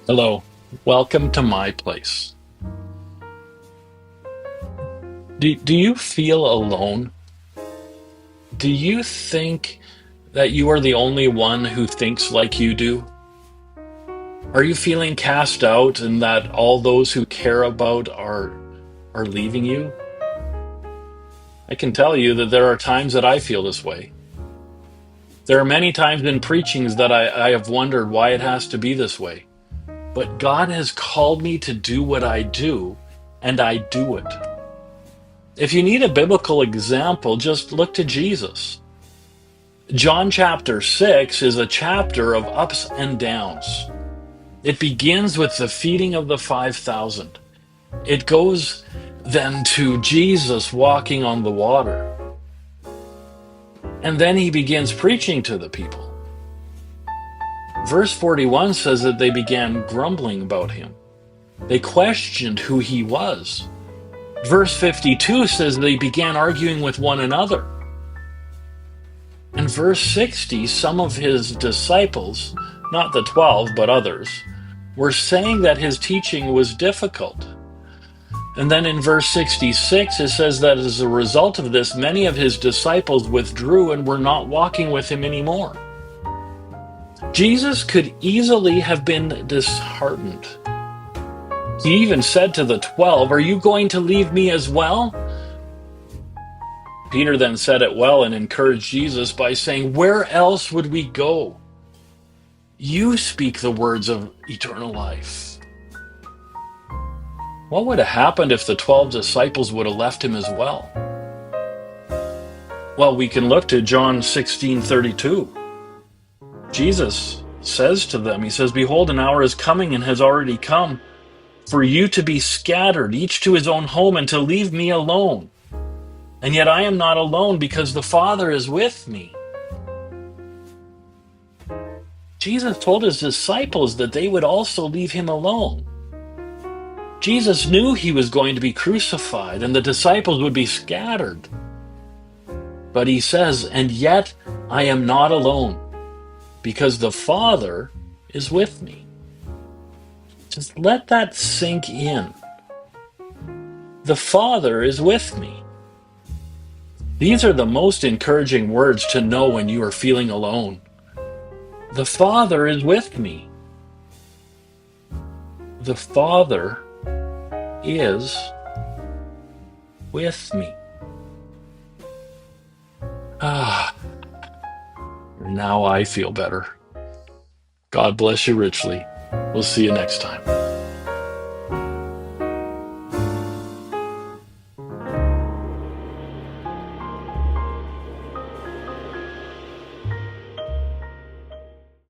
Hello, welcome to my place. Do you feel alone? Do you think that you are the only one who thinks like you do? Are you feeling cast out and that all those who care about are leaving you? I can tell you that there are times that I feel this way. There are many times in preachings that I have wondered why it has to be this way. But God has called me to do what I do, and I do it. If you need a biblical example, just look to Jesus. John chapter 6 is a chapter of ups and downs. It begins with the feeding of the 5,000. It goes then to Jesus walking on the water. And then he begins preaching to the people. Verse 41 says that they began grumbling about him. They questioned who he was. Verse 52 says they began arguing with one another. In verse 60, some of his disciples, not the 12, but others, were saying that his teaching was difficult. And then in verse 66, it says that as a result of this, many of his disciples withdrew and were not walking with him anymore. Jesus could easily have been disheartened. He even said to the 12, "Are you going to leave me as well?" Peter then said it well and encouraged Jesus by saying, "Where else would we go? You speak the words of eternal life." What would have happened if the 12 disciples would have left him as well? Well, we can look to John 16:32. Jesus says to them, he says, "Behold, an hour is coming and has already come for you to be scattered, each to his own home, and to leave me alone. And yet I am not alone because the Father is with me." Jesus told his disciples that they would also leave him alone. Jesus knew he was going to be crucified and the disciples would be scattered. But he says, "And yet I am not alone because the Father is with me." Just let that sink in. The Father is with me. These are the most encouraging words to know when you are feeling alone. The Father is with me. The Father is with me. Ah, now I feel better. God bless you richly. We'll see you next time.